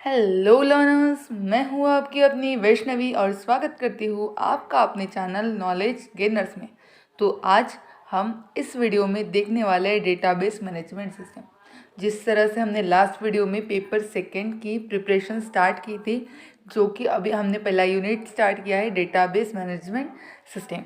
Hello learners, मैं हूँ आपकी अपनी वैष्णवी और स्वागत करती हूँ आपका अपने चैनल नॉलेज गेनर्स में। तो आज हम इस वीडियो में देखने वाले हैं डेटाबेस मैनेजमेंट सिस्टम। जिस तरह से हमने लास्ट वीडियो में पेपर सेकंड की प्रिपरेशन स्टार्ट की थी, जो कि अभी हमने पहला यूनिट स्टार्ट किया है डेटाबेस मैनेजमेंट सिस्टम।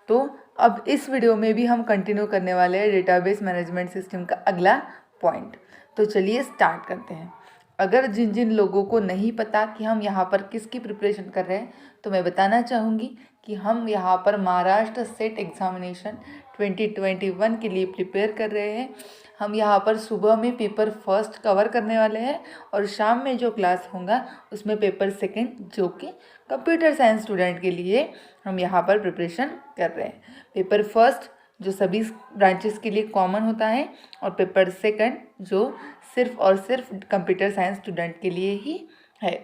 तो अब इस वीडियो में भी हम कंटिन्यू करने वाले हैं डेटाबेस मैनेजमेंट सिस्टम का अगला पॉइंट। तो चलिए स्टार्ट करते हैं। अगर जिन जिन लोगों को नहीं पता कि हम यहाँ पर किसकी प्रिपरेशन कर रहे हैं, तो मैं बताना चाहूँगी कि हम यहाँ पर महाराष्ट्र सेट एग्जामिनेशन 2021 के लिए प्रिपेयर कर रहे हैं। हम यहाँ पर सुबह में पेपर फर्स्ट कवर करने वाले हैं और शाम में जो क्लास होगा उसमें पेपर सेकंड, जो कि कंप्यूटर साइंस स्टूडेंट के लिए हम यहाँ पर प्रिपरेशन कर रहे हैं। पेपर फर्स्ट जो सभी ब्रांचेस के लिए कॉमन होता है और पेपर सेकंड जो सिर्फ और सिर्फ कंप्यूटर साइंस स्टूडेंट के लिए ही है।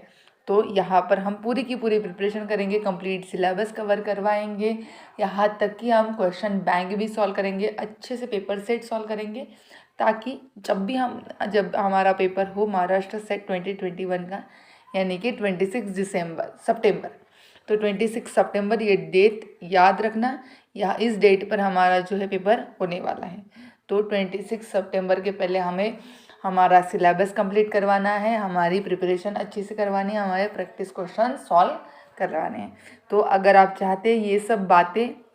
तो यहाँ पर हम पूरी की पूरी प्रिपरेशन करेंगे, कंप्लीट सिलेबस कवर करवाएंगे, यहाँ तक कि हम क्वेश्चन बैंक भी सॉल्व करेंगे, अच्छे से पेपर सेट सॉल्व करेंगे, ताकि जब हमारा पेपर हो महाराष्ट्र सेट 2021 का, यानी कि 26 सितंबर। तो 26 सितंबर ये डेट याद रखना, या इस डेट पर हमारा जो है पेपर होने वाला है। तो 26 सितंबर के पहले हमें हमारा सिलेबस कंप्लीट करवाना है, हमारी प्रिपरेशन अच्छे से करवानी है, हमारे प्रैक्टिस क्वेश्चन सॉल्व करवाने हैं। तो अगर आप चाहते हैं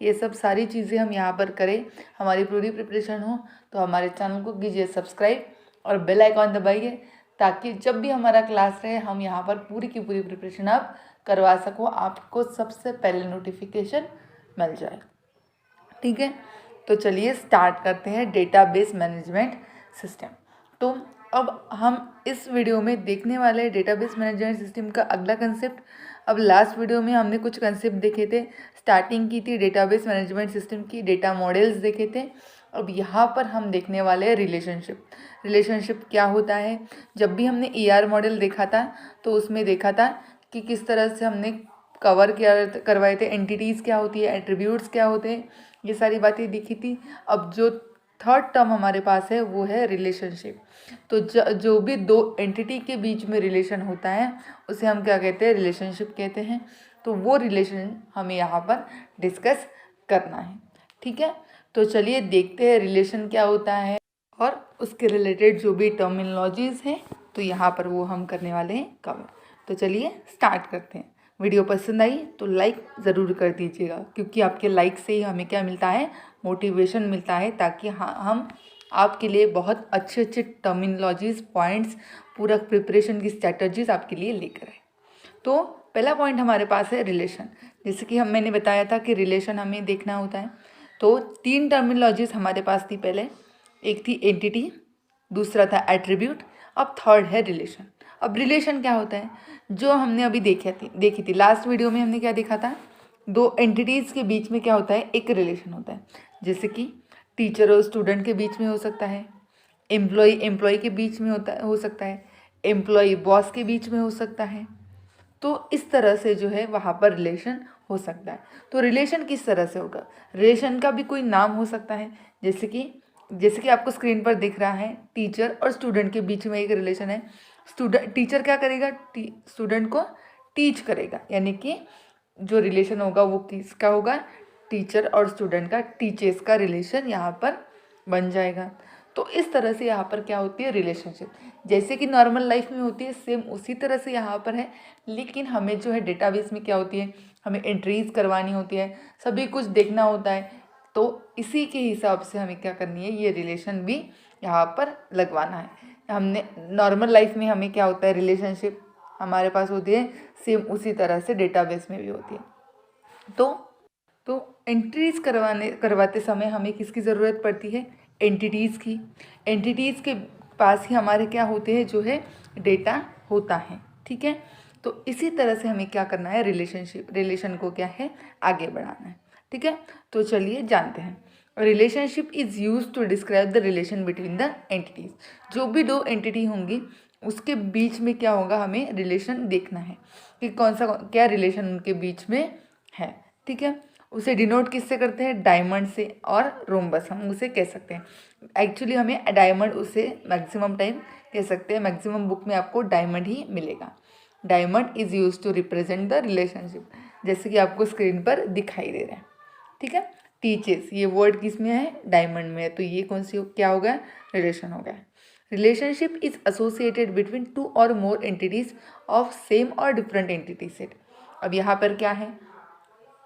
ये सब सारी चीज़ें हम यहाँ पर करें, हमारी पूरी प्रिपरेशन हो, तो हमारे चैनल को कीजिए सब्सक्राइब और बेल आइकॉन दबाइए, ताकि जब भी हमारा क्लास रहे हम यहाँ पर पूरी की पूरी प्रिपरेशन आप करवा सको, आपको सबसे पहले नोटिफिकेशन मिल जाए। ठीक है, तो चलिए स्टार्ट करते हैं डेटाबेस मैनेजमेंट सिस्टम। तो अब हम इस वीडियो में देखने वाले डेटाबेस मैनेजमेंट सिस्टम का अगला कंसेप्ट। अब लास्ट वीडियो में हमने कुछ कंसेप्ट देखे थे, स्टार्टिंग की थी डेटाबेस मैनेजमेंट सिस्टम की, डेटा मॉडल्स देखे थे। अब यहाँ पर हम देखने वाले हैं रिलेशनशिप क्या होता है। जब भी हमने ER मॉडल देखा था तो उसमें देखा था कि किस तरह से हमने कवर करवाए थे, एंटिटीज़ क्या होती है, एट्रीब्यूट्स क्या होते हैं, ये सारी बातें दिखी थी। अब जो थर्ड टर्म हमारे पास है वो है रिलेशनशिप। तो जो भी दो एंटिटी के बीच में रिलेशन होता है उसे हम क्या कहते हैं, रिलेशनशिप कहते हैं। तो वो रिलेशन हमें यहाँ पर डिस्कस करना है। ठीक है, तो चलिए देखते हैं रिलेशन क्या होता है और उसके रिलेटेड जो भी टर्मिनोलॉजीज़ हैं, तो यहाँ पर वो हम करने वाले हैं कवर। तो चलिए स्टार्ट करते हैं। वीडियो पसंद आई तो लाइक ज़रूर कर दीजिएगा, क्योंकि आपके लाइक से ही हमें क्या मिलता है, मोटिवेशन मिलता है, ताकि हम आपके लिए बहुत अच्छे अच्छे टर्मिनोलॉजीज़, पॉइंट्स, पूरा प्रिपरेशन की स्ट्रैटेजीज आपके लिए लेकर आए। तो पहला पॉइंट हमारे पास है रिलेशन। जैसे कि मैंने बताया था कि रिलेशन हमें देखना होता है। तो 3 टर्मिनोलॉजीज़ हमारे पास थी पहले, एक थी एंटिटी, दूसरा था एट्रीब्यूट, अब थर्ड है रिलेशन। अब रिलेशन क्या होता है, जो हमने अभी देखी थी लास्ट वीडियो में, हमने क्या देखा था, दो एंटिटीज़ के बीच में क्या होता है, एक रिलेशन होता है। जैसे कि टीचर और स्टूडेंट के बीच में हो सकता है, एम्प्लॉय के बीच में हो सकता है, एम्प्लॉय बॉस के बीच में हो सकता है। तो इस तरह से जो है वहाँ पर रिलेशन हो सकता है। तो रिलेशन किस तरह से होगा, रिलेशन का भी कोई नाम हो सकता है। जैसे कि आपको स्क्रीन पर दिख रहा है, टीचर और स्टूडेंट के बीच में एक रिलेशन है। टीचर क्या करेगा, स्टूडेंट को टीच करेगा, यानी कि जो रिलेशन होगा वो किसका होगा, टीचर और स्टूडेंट का, टीचर्स का रिलेशन यहाँ पर बन जाएगा। तो इस तरह से यहाँ पर क्या होती है, रिलेशनशिप। जैसे कि नॉर्मल लाइफ में होती है, सेम उसी तरह से यहाँ पर है। लेकिन हमें जो है डेटाबेस में क्या होती है, हमें एंट्रीज करवानी होती है, सभी कुछ देखना होता है। तो इसी के हिसाब से हमें क्या करनी है, ये रिलेशन भी यहाँ पर लगवाना है। हमने नॉर्मल लाइफ में हमें क्या होता है, रिलेशनशिप हमारे पास होती है, सेम उसी तरह से डेटाबेस में भी होती है। तो एंट्रीज करवाते समय हमें किसकी ज़रूरत पड़ती है, एंटिटीज़ की। एंटिटीज़ के पास ही हमारे क्या होते हैं, जो है डेटा होता है। ठीक है, तो इसी तरह से हमें क्या करना है, रिलेशन को क्या है, आगे बढ़ाना है। ठीक है, तो चलिए जानते हैं। Relationship is use to describe the relation between the entities. जो भी दो एंटिटी होंगी उसके बीच में क्या होगा, हमें रिलेशन देखना है कि कौन सा क्या रिलेशन उनके बीच में है। ठीक है, उसे डिनोट किससे करते हैं, डायमंड से और रोम्बस हम उसे कह सकते हैं। एक्चुअली हमें डायमंड उसे मैक्सिमम टाइम कह सकते हैं मैक्सिमम बुक में आपको डायमंड ही मिलेगा। Diamond is use to represent the relationship, जैसे कि आपको स्क्रीन पर दिखाई दे रहा है। ठीक है, टीचर्स ये वर्ड किस में है, डायमंड में है, तो ये कौन सी क्या हो गया, रिलेशन हो गया। Relationship is associated between two और मोर एंटिटीज ऑफ सेम और डिफरेंट एंटिटी सेट। अब यहाँ पर क्या है,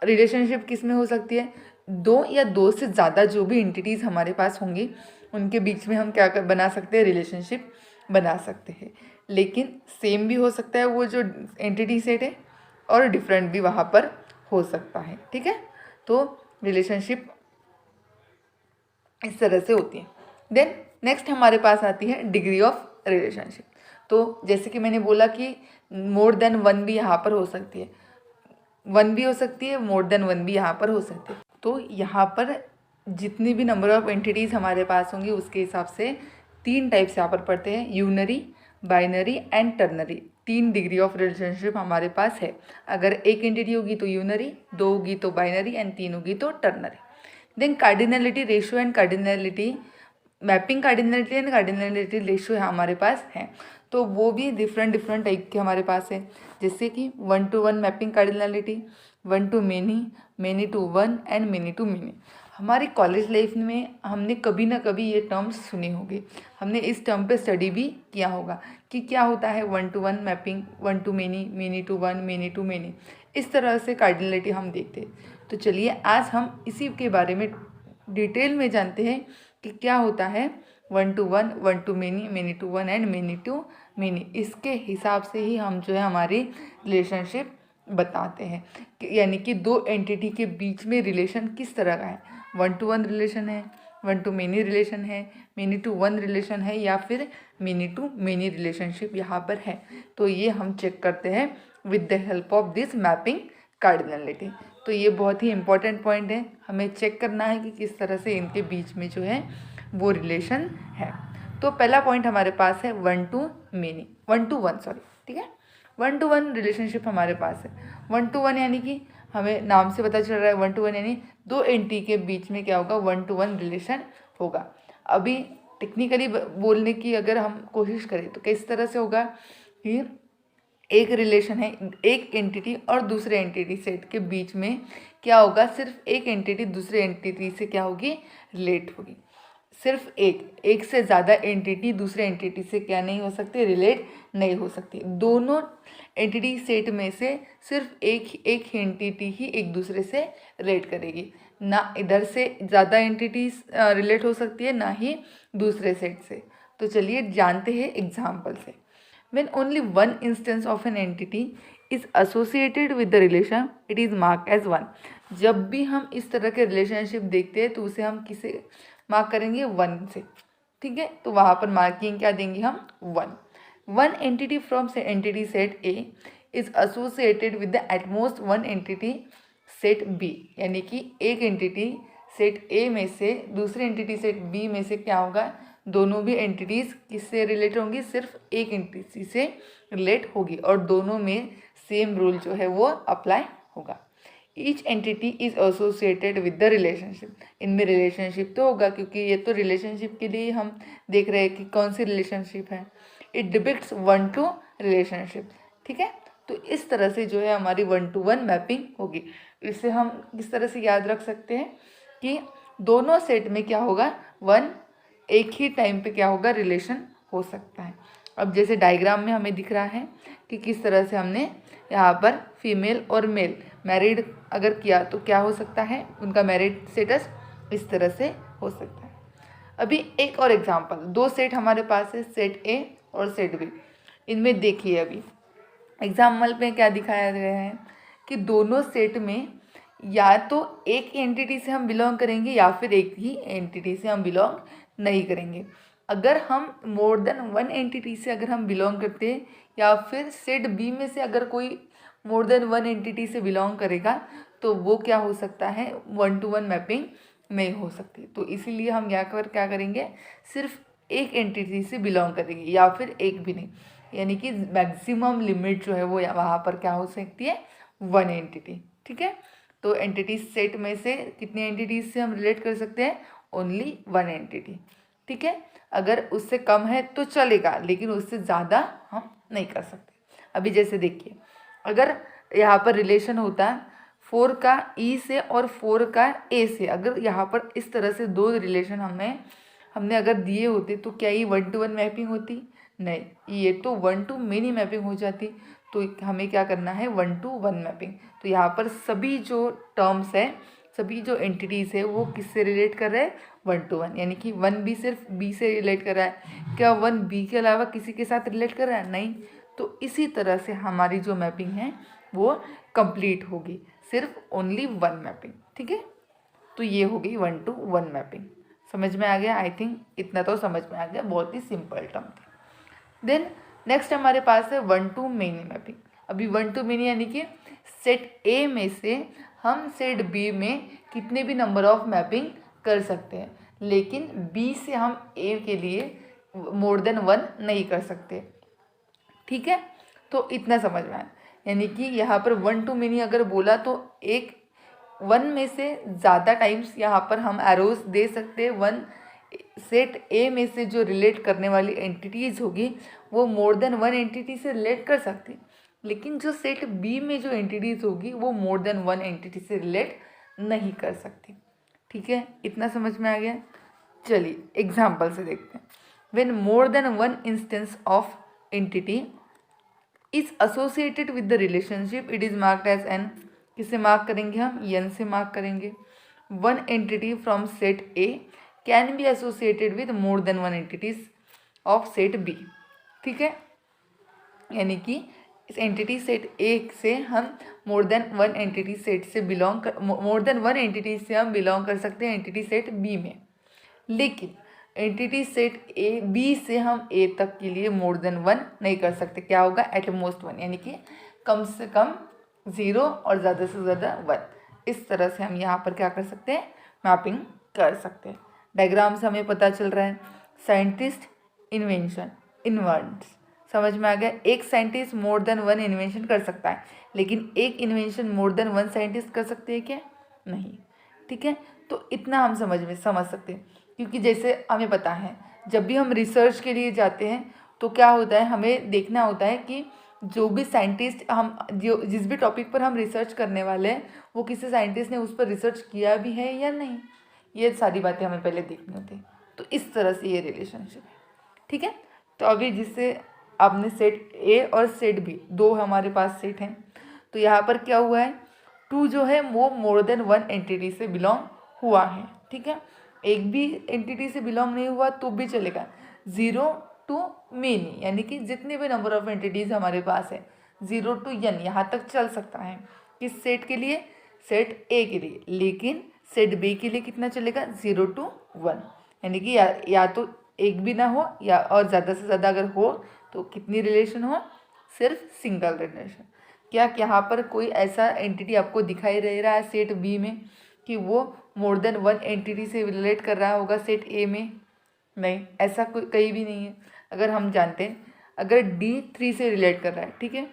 रिलेशनशिप किस में हो सकती है, दो या दो से ज़्यादा जो भी एंटिटीज़ हमारे पास होंगी उनके बीच में हम क्या बना सकते हैं, रिलेशनशिप बना सकते हैं। लेकिन सेम भी हो सकता है वो जो एंटिटी सेट है, और डिफरेंट भी वहाँ पर हो सकता है। ठीक है, तो रिलेशनशिप इस तरह से होती है। देन नेक्स्ट हमारे पास आती है डिग्री ऑफ रिलेशनशिप। तो जैसे कि मैंने बोला कि मोर देन वन भी यहाँ पर हो सकती है, वन भी हो सकती है, मोर देन वन भी यहाँ पर हो सकती है। तो यहाँ पर जितनी भी नंबर ऑफ एंटिटीज़ हमारे पास होंगी उसके हिसाब से तीन टाइप्स यहाँ पर पढ़ते हैं, यूनरी, बाइनरी एंड टर्नरी। तीन डिग्री ऑफ रिलेशनशिप हमारे पास है। अगर एक एंटिटी होगी तो यूनरी, दो होगी तो बाइनरी एंड तीन होगी तो ternary. Then cardinality ratio and cardinality mapping, cardinality and cardinality ratio हमारे पास है, तो वो भी डिफरेंट डिफरेंट टाइप के हमारे पास है। जैसे कि 1-to-1 mapping cardinality, 1 to many, many to one and many to many. हमारी कॉलेज लाइफ में हमने कभी ना कभी ये टर्म्स सुनी होगी, हमने इस टर्म पे स्टडी भी किया होगा कि क्या होता है 1-to-1 mapping, 1 to many, many to one, many to many. इस तरह से कार्डिनलिटी हम देखते हैं। तो चलिए आज हम इसी के बारे में डिटेल में जानते हैं कि क्या होता है 1-to-1, 1 to many, many to one and many to many. इसके हिसाब से ही हम जो है हमारी रिलेशनशिप बताते हैं, यानी कि दो एंटिटी के बीच में रिलेशन किस तरह का है, 1-to-1 रिलेशन है, 1 to मेनी रिलेशन है, मेनी टू वन रिलेशन है, या फिर मेनी टू मेनी रिलेशनशिप यहाँ पर है। तो ये हम चेक करते हैं with the help of this mapping cardinality. तो ये बहुत ही इंपॉर्टेंट पॉइंट है, हमें चेक करना है कि किस तरह से इनके बीच में जो है वो रिलेशन है। तो पहला पॉइंट हमारे पास है 1-to-1 सॉरी, ठीक है, 1-to-1 रिलेशनशिप हमारे पास है। 1-to-1 यानी कि हमें नाम से पता चल रहा है 1-to-1 यानी दो एंटिटी के बीच में क्या होगा, 1-to-1 रिलेशन होगा। अभी टेक्निकली बोलने की अगर हम कोशिश करें तो किस तरह से होगा कि एक रिलेशन है, एक एंटिटी और दूसरे एंटिटी सेट के बीच में क्या होगा, सिर्फ एक एंटिटी दूसरे एंटिटी से क्या होगी, रिलेट होगी। सिर्फ एक से ज़्यादा एंटिटी दूसरे एंटिटी से क्या नहीं हो सकती, रिलेट नहीं हो सकती। दोनों एंटिटी सेट में से सिर्फ एक एंटिटी ही एक दूसरे से रिलेट करेगी, ना इधर से ज़्यादा एंटिटीज रिलेट हो सकती है, ना ही दूसरे सेट से। तो चलिए जानते हैं एग्जाम्पल से। When only one instance of an entity is associated with the relation, it is marked as 1. जब भी हम इस तरह के रिलेशनशिप देखते हैं तो उसे हम किसे मार्क करेंगे, 1 से। ठीक है, तो वहाँ पर मार्किंग क्या देंगे हम, 1। One entity from entity set A is associated with the at most one entity set B, यानी कि एक एंटिटी सेट ए में से दूसरे एंटिटी सेट बी में से क्या होगा, दोनों भी एंटिटीज़ किससे रिलेट होंगी, सिर्फ एक एंटिटी से रिलेट होगी, और दोनों में सेम रूल जो है वो अप्लाई होगा। Each entity is associated with the relationship, इनमें रिलेशनशिप तो होगा क्योंकि ये तो रिलेशनशिप के लिए हम देख रहे हैं कि कौन सी रिलेशनशिप है। It depicts 1-to relationship. ठीक है, तो इस तरह से जो है हमारी 1-to-1 मैपिंग होगी। इसे हम किस तरह से याद रख सकते हैं कि दोनों सेट में क्या होगा, 1 एक ही टाइम पे क्या होगा, रिलेशन हो सकता है। अब जैसे डायग्राम में हमें दिख रहा है कि किस तरह से हमने यहाँ पर फीमेल और मेल मैरिड अगर किया तो क्या हो सकता है, उनका मैरिड स्टेटस इस तरह से हो सकता है। अभी एक और एग्जांपल, दो सेट हमारे पास है, सेट ए और सेट बी। इनमें देखिए अभी एग्जाम्पल पे क्या दिखाया गया है कि दोनों सेट में या तो एक एंटिटी से हम बिलोंग करेंगे या फिर एक ही एंटिटी से हम बिलोंग नहीं करेंगे। अगर हम मोर देन वन एंटिटी से अगर हम बिलोंग करते हैं या फिर सेट बी में से अगर कोई मोर देन वन एंटिटी से बिलोंग करेगा तो वो क्या हो सकता है, 1-to-1 मैपिंग नहीं हो सकती। तो इसीलिए हम यहाँ पर क्या करेंगे, सिर्फ एक एंटिटी से बिलोंग करेंगे या फिर एक भी नहीं, यानी कि मैक्सिमम लिमिट जो है वो वहाँ पर क्या हो सकती है, 1 एंटिटी। ठीक है, तो एंटिटी सेट में से कितनी एंटिटीज से हम रिलेट कर सकते हैं, ओनली 1 एंटिटी। ठीक है। अगर उससे कम है तो चलेगा, लेकिन उससे ज़्यादा हम नहीं कर सकते। अभी जैसे देखिए, अगर यहाँ पर रिलेशन होता है 4 का ई से और 4 का ए से, अगर यहाँ पर इस तरह से दो रिलेशन हमने अगर दिए होते तो क्या ये 1-to-1 मैपिंग होती? नहीं, ये तो 1-to मेनी मैपिंग हो जाती। तो हमें क्या करना है? 1-to-1 mapping. तो यहाँ पर सभी जो टर्म्स है, सभी जो एंटिटीज़ है वो किससे रिलेट कर रहे हैं? 1-to-1, यानी कि 1 भी सिर्फ बी से रिलेट कर रहा है। क्या 1 बी के अलावा किसी के साथ रिलेट कर रहा है? नहीं। तो इसी तरह से हमारी जो मैपिंग है वो कंप्लीट होगी, सिर्फ ओनली 1 मैपिंग। ठीक है, तो ये हो गई 1-to-1 मैपिंग। समझ में आ गया? आई थिंक इतना तो समझ में आ गया, बहुत ही सिंपल टर्म थी। देन नेक्स्ट हमारे पास है 1-to मेनी मैपिंग। अभी 1-to मेनी यानी कि सेट ए में से हम सेट बी में कितने भी नंबर ऑफ मैपिंग कर सकते हैं, लेकिन बी से हम ए के लिए मोर देन 1 नहीं कर सकते। ठीक है, तो इतना समझ में आया। यानी कि यहाँ पर 1-to मेनी अगर बोला तो एक 1 में से ज़्यादा टाइम्स यहाँ पर हम एरोज दे सकते हैं। 1 सेट ए में से जो रिलेट करने वाली एंटिटीज़ होगी वो मोर देन 1 एंटिटी से रिलेट कर सकती, लेकिन जो सेट बी में जो एंटिटीज़ होगी वो मोर देन 1 एंटिटी से रिलेट नहीं कर सकती। ठीक है, इतना समझ में आ गया। चलिए एग्जाम्पल से देखते हैं। When more than 1 instance of entity is associated with the relationship it is marked as N. किसे मार्क करेंगे हम? एन से मार्क करेंगे। 1 entity from set A can be associated with more than 1 entities of set B. ठीक है, यानी कि इस एंटिटी सेट ए से हम मोर देन 1 एंटिटी सेट से मोर देन 1 एंटिटी से हम बिलोंग कर सकते हैं एंटिटी सेट बी में, लेकिन एंटिटी सेट ए बी से हम ए तक के लिए मोर देन 1 नहीं कर सकते। क्या होगा? एट मोस्ट 1, यानी कि कम से कम 0 और ज़्यादा से ज़्यादा 1। इस तरह से हम यहाँ पर क्या कर सकते हैं? मैपिंग कर सकते हैं। डायग्राम से हमें पता चल रहा है साइंटिस्ट इन्वेंशन इन्वेंट्स। समझ में आ गया? एक साइंटिस्ट मोर देन 1 इन्वेंशन कर सकता है, लेकिन एक इन्वेंशन मोर देन 1 साइंटिस्ट कर सकते हैं क्या? नहीं। ठीक है, तो इतना हम समझ सकते हैं, क्योंकि जैसे हमें पता है जब भी हम रिसर्च के लिए जाते हैं तो क्या होता है, हमें देखना होता है कि जो भी साइंटिस्ट जिस भी टॉपिक पर हम रिसर्च करने वाले हैं वो किसी साइंटिस्ट ने उस पर रिसर्च किया भी है या नहीं, ये सारी बातें हमें पहले देखनी होती है। तो इस तरह से ये रिलेशनशिप है। ठीक है, तो अभी जिससे आपने सेट ए और सेट बी, दो हमारे पास सेट हैं, तो यहाँ पर क्या हुआ है? 2 जो है वो मोर देन 1 एंटिटी से बिलोंग हुआ है। ठीक है, एक भी एंटिटी से बिलोंग नहीं हुआ तो भी चलेगा। 0-to मेनी, यानी कि जितने भी नंबर ऑफ एंटिटीज़ हमारे पास है 0-to n यहाँ तक चल सकता है। किस सेट के लिए? सेट ए के लिए। लेकिन सेट बी के लिए कितना चलेगा? 0-to 1, यानी कि या तो एक भी ना हो या और ज़्यादा से ज़्यादा अगर हो तो कितनी रिलेशन हो? सिर्फ सिंगल रिलेशन। क्या यहाँ पर कोई ऐसा एंटिटी आपको दिखाई दे रहा है सेट बी में कि वो मोर देन 1 एंटिटी से रिलेट कर रहा होगा सेट ए में? नहीं, ऐसा कोई कहीं भी नहीं है। अगर हम जानते हैं अगर डी 3 से रिलेट कर रहा है, ठीक है,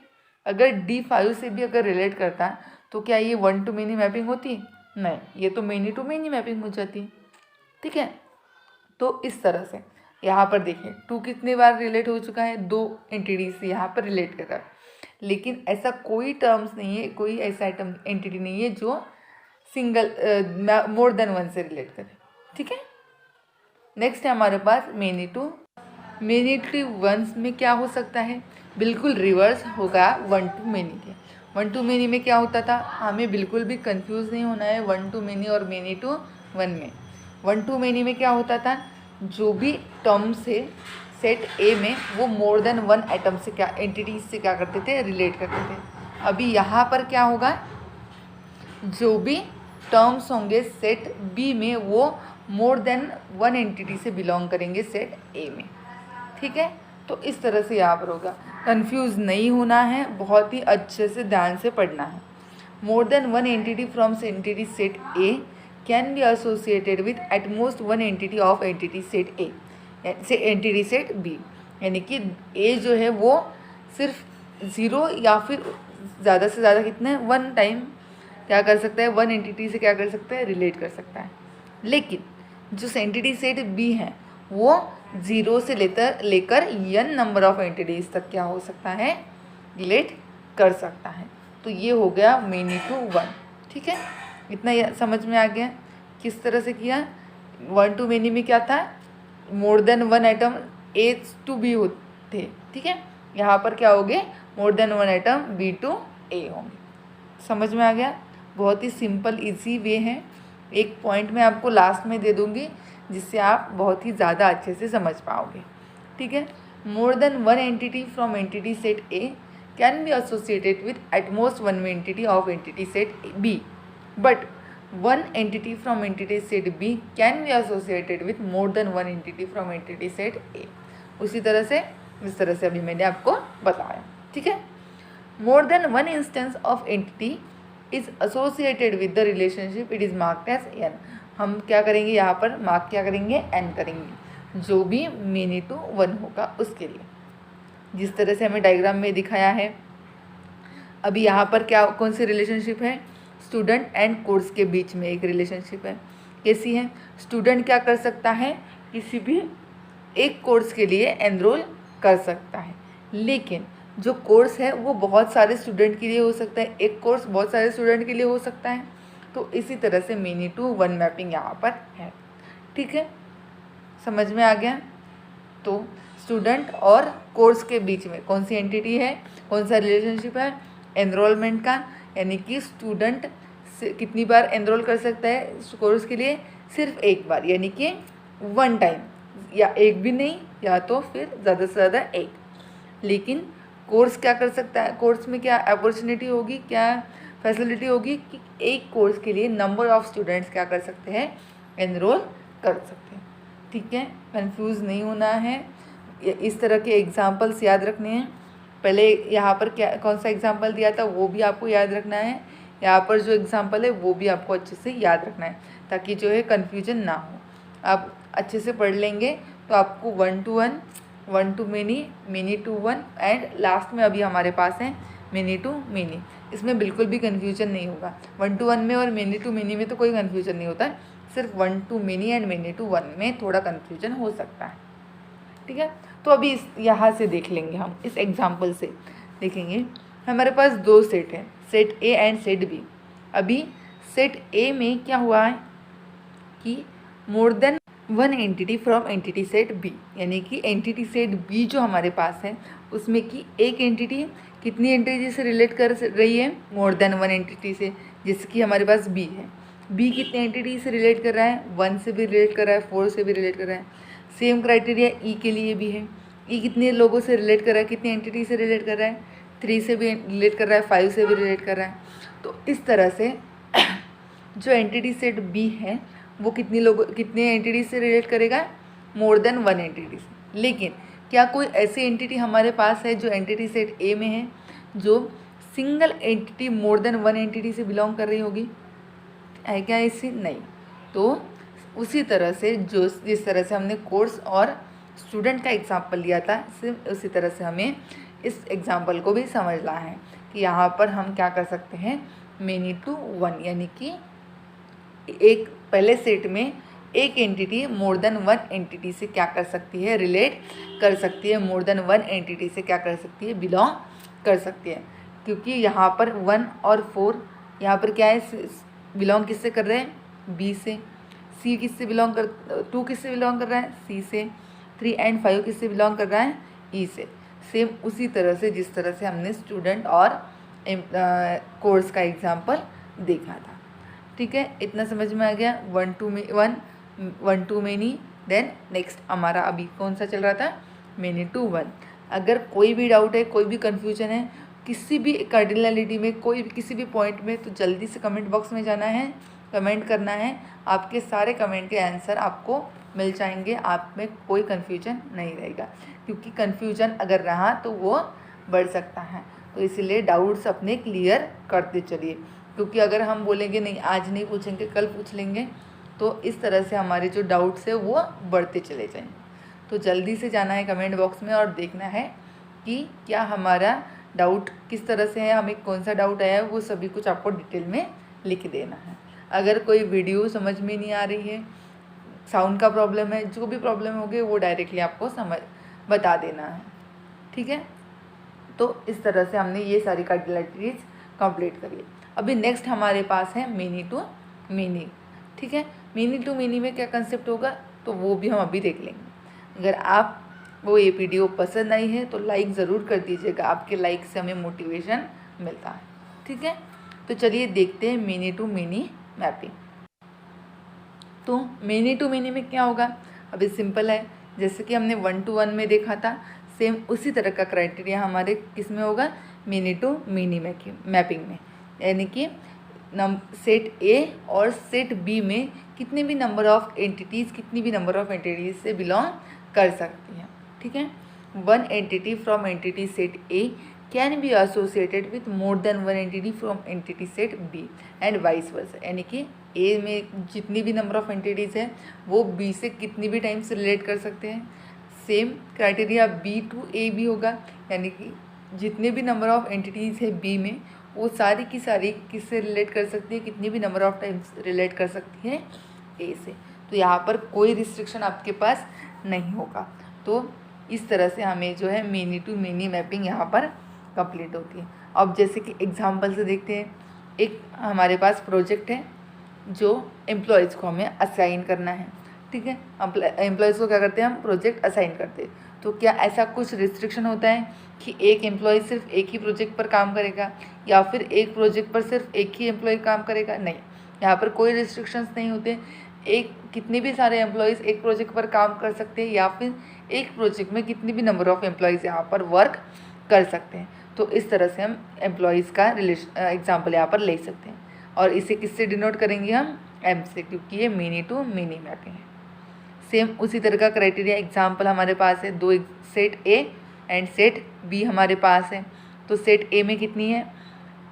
अगर डी 5 से भी अगर रिलेट करता है तो क्या ये 1-to मेनी मैपिंग होती है? नहीं, ये तो मेनी-to मेनी मैपिंग हो जाती है। ठीक है, तो इस तरह से यहाँ पर देखिए 2 कितनी बार रिलेट हो चुका है? 2 एंटिटी से यहाँ पर रिलेट कर रहा है, लेकिन ऐसा कोई टर्म्स नहीं है, कोई ऐसा एंटिटी नहीं है जो सिंगल मोर देन 1 से रिलेट करे। ठीक है, नेक्स्ट है हमारे पास मेनी-to वंस में क्या हो सकता है? बिल्कुल रिवर्स होगा 1-to मेनी के। 1-to मेनी में क्या होता था? हमें बिल्कुल भी कंफ्यूज नहीं होना है 1-to मेनी और मेनी-to वन में। 1-to मेनी में क्या होता था? जो भी टर्म्स है सेट ए में वो मोर देन 1 एटम से क्या एंटिटीज से क्या करते थे? रिलेट करते थे। अभी यहाँ पर क्या होगा? जो भी टर्म्स होंगे सेट बी में वो मोर देन 1 एंटिटी से बिलोंग करेंगे सेट ए में। ठीक है, तो इस तरह से यहाँ पर होगा। कंफ्यूज नहीं होना है, बहुत ही अच्छे से ध्यान से पढ़ना है। More than 1 entity from entity set A can be associated with at most 1 entity of entity set ए से एंटिटी सेट बी, यानी कि ए जो है वो सिर्फ 0 या फिर ज़्यादा से ज़्यादा कितने 1 टाइम क्या कर सकता है? 1 एंटिटी से क्या कर सकता है? रिलेट कर सकता है। लेकिन जो एंटिटी सेट बी है वो 0 से लेकर n नंबर ऑफ एंटिटीज तक क्या हो सकता है, रिलेट कर सकता है। तो ये हो गया मेनी टू वन। ठीक है, इतना समझ में आ गया किस तरह से किया। 1 to मेनी में क्या था, मोर than one item A to B होते। ठीक है, यहाँ पर क्या होंगे, मोर than one item B to A होंगे। समझ में आ गया, बहुत ही सिंपल इजी वे है। एक पॉइंट मैं आपको लास्ट में दे दूँगी जिससे आप बहुत ही ज़्यादा अच्छे से समझ पाओगे। ठीक है, more than one entity from entity set A can be associated with at most one entity of entity set B, but one entity from entity set B can be associated with more than one entity from entity set A। उसी तरह से जिस तरह से अभी मैंने आपको बताया। ठीक है, more than one instance of entity is associated with the relationship it is marked as n। हम क्या करेंगे, यहाँ पर मार्क क्या करेंगे, n करेंगे, जो भी मेनी टू वन होगा उसके लिए, जिस तरह से हमें डायग्राम में दिखाया है। अभी यहाँ पर क्या कौन सी रिलेशनशिप है, स्टूडेंट एंड कोर्स के बीच में एक रिलेशनशिप है। कैसी है, स्टूडेंट क्या कर सकता है, किसी भी एक कोर्स के लिए एनरोल कर सकता है, लेकिन जो कोर्स है वो बहुत सारे स्टूडेंट के लिए हो सकता है, एक कोर्स बहुत सारे स्टूडेंट के लिए हो सकता है। तो इसी तरह से मेनी टू वन मैपिंग यहाँ पर है। ठीक है, समझ में आ गया। तो स्टूडेंट और कोर्स के बीच में कौन सी एंटिटी है, कौन सा रिलेशनशिप है, एनरोलमेंट का, यानी कि स्टूडेंट कितनी बार एनरोल कर सकता है कोर्स के लिए, सिर्फ एक बार, यानी कि वन टाइम, या एक भी नहीं, या तो फिर ज़्यादा से ज़्यादा एक। लेकिन कोर्स क्या कर सकता है, कोर्स में क्या अपॉर्चुनिटी होगी, क्या फैसिलिटी होगी कि एक कोर्स के लिए नंबर ऑफ स्टूडेंट्स क्या कर सकते हैं, एनरोल कर सकते हैं। ठीक है, कंफ्यूज नहीं होना है, इस तरह के एग्जाम्पल्स याद रखने हैं। पहले यहाँ पर क्या कौन सा एग्जाम्पल दिया था वो भी आपको याद रखना है, यहाँ पर जो एग्जाम्पल है वो भी आपको अच्छे से याद रखना है, ताकि जो है कन्फ्यूजन ना हो। आप अच्छे से पढ़ लेंगे तो आपको 1 to 1, 1 to many, many to one, and last में अभी हमारे पास है मेनी टू मेनी। इसमें बिल्कुल भी कन्फ्यूजन नहीं होगा। 1 to 1 में और मेनी टू मेनी में तो कोई कन्फ्यूजन नहीं होता, सिर्फ 1 to many and many to one में थोड़ा कन्फ्यूजन हो सकता है। ठीक है, तो अभी इस यहाँ से देख लेंगे, हम इस एग्जाम्पल से देखेंगे। हमारे पास दो सेट हैं, set A and set B. अभी सेट ए में क्या हुआ है कि more than one entity from entity set B, यानी कि एंटिटी सेट बी जो हमारे पास है उसमें की एक एंटिटी कितनी एंटिटी से रिलेट कर रही है, मोर देन वन एंटिटी से, जैसे कि हमारे पास बी है। बी कितनी एंटिटी से रिलेट कर रहा है, 1 से भी रिलेट कर रहा है, 4 से भी रिलेट कर रहा है। सेम क्राइटेरिया ई के लिए भी है। ई कितने लोगों से रिलेट कर रहा है, कितनी एंटिटी से रिलेट कर रहा है, 3 से भी रिलेट कर रहा है, 5 से भी रिलेट कर रहा है। तो इस तरह से जो एंटिटी सेट बी है वो कितने एंटिटी से रिलेट करेगा, मोर देन वन एंटिटी से। लेकिन क्या कोई ऐसी एंटिटी हमारे पास है जो एंटिटी सेट ए में है, जो सिंगल एंटिटी मोर देन वन एंटिटी से बिलोंग कर रही होगी, है क्या ऐसी? नहीं। तो उसी तरह से जिस तरह से हमने कोर्स और स्टूडेंट का एग्जाम्पल लिया था, सिर्फ उसी तरह से हमें इस एग्जाम्पल को भी समझना है कि यहाँ पर हम क्या कर सकते हैं, मेनी टू वन, यानी कि एक पहले सेट में एक एंटिटी मोर देन वन एंटिटी से क्या कर सकती है, रिलेट कर सकती है, मोर देन वन एंटिटी से क्या कर सकती है, बिलोंग कर सकती है। क्योंकि यहाँ पर 1 और 4 यहाँ पर क्या है, बिलोंग किससे कर रहे हैं, बी से। सी किससे बिलोंग कर, 2 किससे बिलोंग कर रहा है, सी से। 3 एंड 5 किससे बिलोंग कर रहा है, ई से। सेम उसी तरह से जिस तरह से हमने स्टूडेंट और कोर्स का एग्जाम्पल देखा था। ठीक है, इतना समझ में आ गया। 1 to मेनी, देन नेक्स्ट हमारा अभी कौन सा चल रहा था, मेनी टू वन। अगर कोई भी डाउट है, कोई भी कन्फ्यूजन है किसी भी कार्डिनलिटी में, कोई भी किसी भी पॉइंट में, तो जल्दी से कमेंट बॉक्स में जाना है, कमेंट करना है। आपके सारे कमेंट के आंसर आपको मिल जाएंगे, आप में कोई कन्फ्यूजन नहीं रहेगा, क्योंकि कन्फ्यूजन अगर रहा तो वो बढ़ सकता है। तो इसीलिए डाउट्स अपने क्लियर करते चलिए, क्योंकि अगर हम बोलेंगे नहीं आज नहीं पूछेंगे कल पूछ लेंगे, तो इस तरह से हमारे जो डाउट्स है वो बढ़ते चले जाएंगे। तो जल्दी से जाना है कमेंट बॉक्स में और देखना है कि क्या हमारा डाउट किस तरह से है, हमें कौन सा डाउट आया है, वो सभी कुछ आपको डिटेल में लिख देना है। अगर कोई वीडियो समझ में नहीं आ रही है साउंड का प्रॉब्लम है, जो भी प्रॉब्लम होगी वो डायरेक्टली आपको बता देना है। ठीक है, तो इस तरह से हमने ये सारी कार्डिनैलिटीज कंप्लीट करी। अभी नेक्स्ट हमारे पास है मेनी टू मीनी। ठीक है, मेनी टू मीनी में क्या कंसेप्ट होगा तो वो भी हम अभी देख लेंगे। अगर आप वो ये वीडियो पसंद आई है तो लाइक ज़रूर कर दीजिएगा, आपके लाइक से हमें मोटिवेशन मिलता है। ठीक है, तो चलिए देखते हैं मेनी टू मीनी मैपिंग। तो मेनी टू मीनी में क्या होगा, अभी सिंपल है, जैसे कि हमने 1 to 1 में देखा था, सेम उसी तरह का क्राइटेरिया हमारे किस में होगा, मेनी टू मीनी मैपिंग में। यानी कि सेट ए और सेट बी में कितने भी नंबर ऑफ एंटिटीज़ से बिलोंग कर सकती हैं। ठीक है, one entity from entity set A can be associated with more than one entity from entity set B and vice versa. यानी कि ए में जितनी भी नंबर ऑफ एंटिटीज़ हैं वो बी से कितनी भी टाइम्स रिलेट कर सकते हैं। सेम क्राइटेरिया बी टू ए भी होगा, यानी कि जितने भी नंबर ऑफ एंटिटीज़ है बी में वो सारी की सारी किससे रिलेट कर सकती है, कितनी भी नंबर ऑफ टाइम्स रिलेट कर सकती है ए से। तो यहाँ पर कोई रिस्ट्रिक्शन आपके पास नहीं होगा। तो इस तरह से हमें जो है मेनी टू मेनी मैपिंग यहाँ पर कंप्लीट होती है। अब जैसे कि एग्जांपल से देखते हैं, एक हमारे पास प्रोजेक्ट है जो एम्प्लॉयज़ को हमें असाइन करना है। ठीक है, एम्प्लॉयज़ को क्या करते हैं, हम प्रोजेक्ट असाइन करते हैं। तो क्या ऐसा कुछ रिस्ट्रिक्शन होता है कि एक एम्प्लॉय सिर्फ एक ही प्रोजेक्ट पर काम करेगा या फिर एक प्रोजेक्ट पर सिर्फ एक ही एम्प्लॉय काम करेगा? नहीं, यहाँ पर कोई रिस्ट्रिक्शंस नहीं होते। कितने भी सारे एम्प्लॉयज़ एक प्रोजेक्ट पर काम कर सकते हैं या फिर एक प्रोजेक्ट में कितनी भी नंबर ऑफ एम्प्लॉयज़ यहाँ पर वर्क कर सकते हैं। तो इस तरह से हम एम्प्लॉयज़ का एग्जाम्पल यहाँ पर ले सकते हैं। और इसे किससे डिनोट करेंगे हम, एम से, क्योंकि ये मेनी टू मेनी मैपिंग है। सेम उसी तरह का क्राइटेरिया एग्जाम्पल हमारे पास है, दो set A and set B हमारे पास है। तो सेट ए में कितनी है,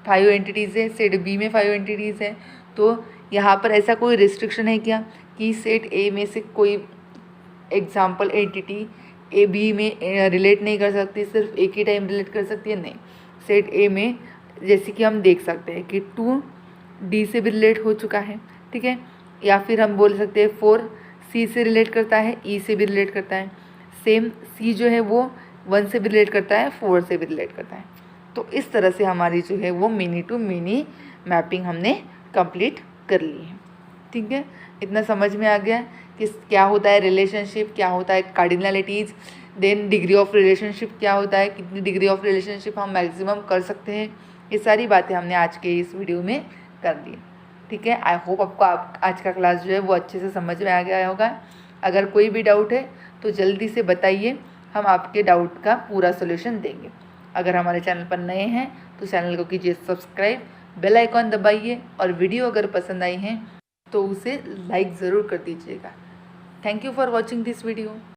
5 एंटिटीज़ है, सेट बी में 5 एंटिटीज़ है। तो यहाँ पर ऐसा कोई रिस्ट्रिक्शन है क्या कि सेट ए में से कोई एग्जाम्पल एंटिटी ए बी में रिलेट नहीं कर सकती, सिर्फ एक ही टाइम रिलेट कर सकती है? नहीं, सेट ए में जैसे कि हम देख सकते हैं कि 2 डी से भी रिलेट हो चुका है। ठीक है, या फिर हम बोल सकते हैं 4 सी से रिलेट करता है, ई से भी रिलेट करता है। सेम सी जो है वो 1 से भी रिलेट करता है, 4 से भी रिलेट करता है। तो इस तरह से हमारी जो है वो मेनी टू मेनी मैपिंग हमने कंप्लीट कर ली है। ठीक है, इतना समझ में आ गया कि क्या होता है रिलेशनशिप, क्या होता है कार्डिनलिटीज़, देन डिग्री ऑफ रिलेशनशिप क्या होता है, कितनी डिग्री ऑफ रिलेशनशिप हम मैक्सिमम कर सकते हैं। ये सारी बातें हमने आज के इस वीडियो में कर दी। ठीक है, आई होप आपको आज का क्लास जो है वो अच्छे से समझ में आ गया होगा। अगर कोई भी डाउट है तो जल्दी से बताइए, हम आपके डाउट का पूरा सोल्यूशन देंगे। अगर हमारे चैनल पर नए हैं तो चैनल को कीजिए सब्सक्राइब, बेल आइकॉन दबाइए और वीडियो अगर पसंद आई है तो उसे लाइक ज़रूर कर दीजिएगा। Thank you for watching this video.